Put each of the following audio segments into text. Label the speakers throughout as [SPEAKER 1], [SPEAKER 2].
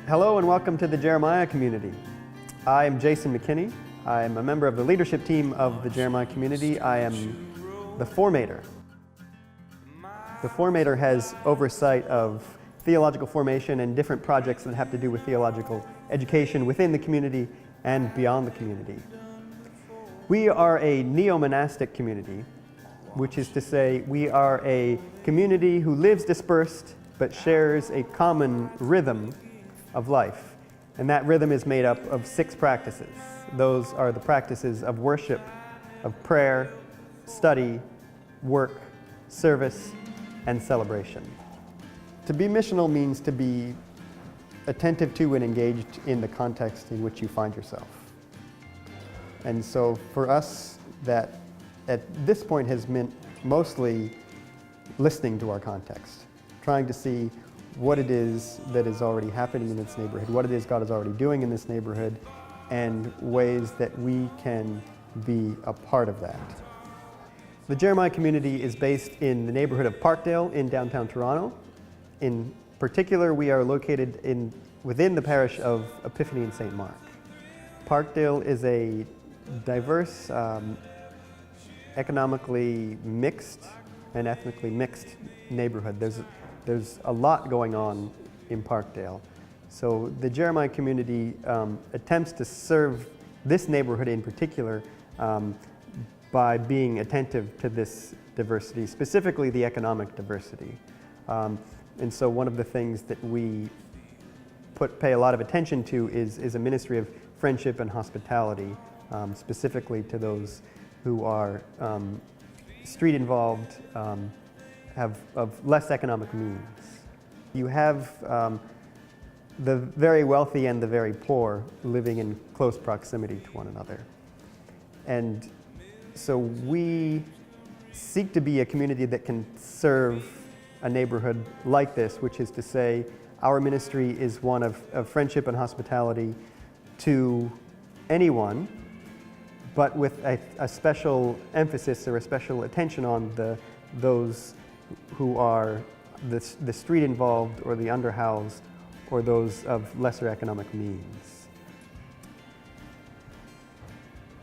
[SPEAKER 1] Hello and welcome to the Jeremiah community. I am Jason McKinney. I am a member of the leadership team of the Jeremiah community. I am the formator. The formator has oversight of theological formation and different projects that have to do with theological education within the community and beyond the community. We are a neo-monastic community, which is to say we are a community who lives dispersed but shares a common rhythm of life. And that rhythm is made up of 6 practices. Those are the practices of worship, of prayer, study, work, service, and celebration. To be missional means to be attentive to and engaged in the context in which you find yourself. And so for us, that at this point has meant mostly listening to our context, trying to see what it is that is already happening in this neighborhood, what it is God is already doing in this neighborhood, and ways that we can be a part of that. The Jeremiah community is based in the neighborhood of Parkdale in downtown Toronto. In particular, we are located within the parish of Epiphany and St. Mark. Parkdale is a diverse, economically mixed and ethnically mixed neighborhood. There's a lot going on in Parkdale. So the Jeremiah community attempts to serve this neighborhood in particular by being attentive to this diversity, specifically the economic diversity. And so one of the things that we pay a lot of attention to is a ministry of friendship and hospitality, specifically to those who are street involved, have of less economic means. You have the very wealthy and the very poor living in close proximity to one another. And so we seek to be a community that can serve a neighborhood like this, which is to say our ministry is one of friendship and hospitality to anyone, but with a special emphasis or a special attention on those who are the street involved or the underhoused or those of lesser economic means.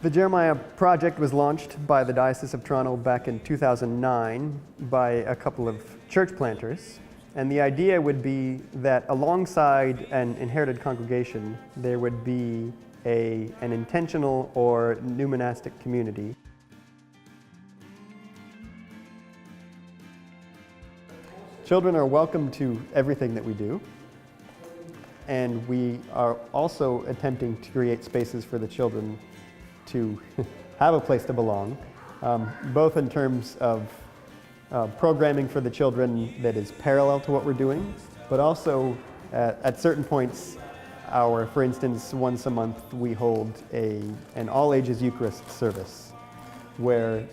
[SPEAKER 1] The Jeremiah Project was launched by the Diocese of Toronto back in 2009 by a couple of church planters, and the idea would be that alongside an inherited congregation there would be an intentional or new monastic community. Children are welcome to everything that we do, and we are also attempting to create spaces for the children to have a place to belong, both in terms of programming for the children that is parallel to what we're doing, but also at certain points, for instance, once a month we hold an all-ages Eucharist service where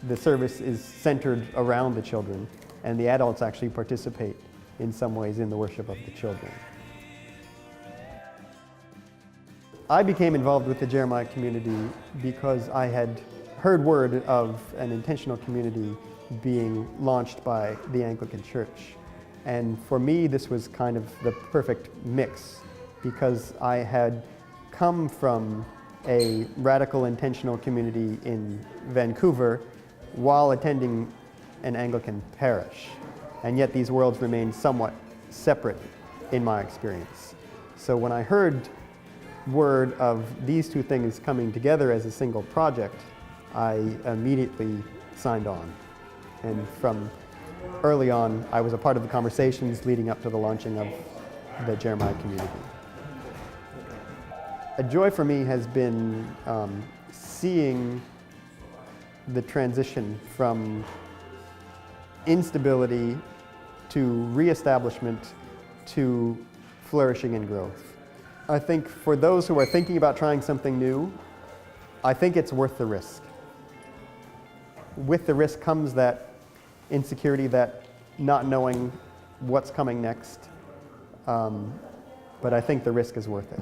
[SPEAKER 1] the service is centered around the children and the adults actually participate in some ways in the worship of the children. I became involved with the Jeremiah community because I had heard word of an intentional community being launched by the Anglican Church. And for me, this was kind of the perfect mix because I had come from a radical intentional community in Vancouver while attending an Anglican parish, and yet these worlds remain somewhat separate in my experience. So when I heard word of these two things coming together as a single project, I immediately signed on. And from early on, I was a part of the conversations leading up to the launching of the Jeremiah community. A joy for me has been seeing the transition from instability to reestablishment to flourishing and growth. I think for those who are thinking about trying something new, I think it's worth the risk. With the risk comes that insecurity, that not knowing what's coming next, but I think the risk is worth it.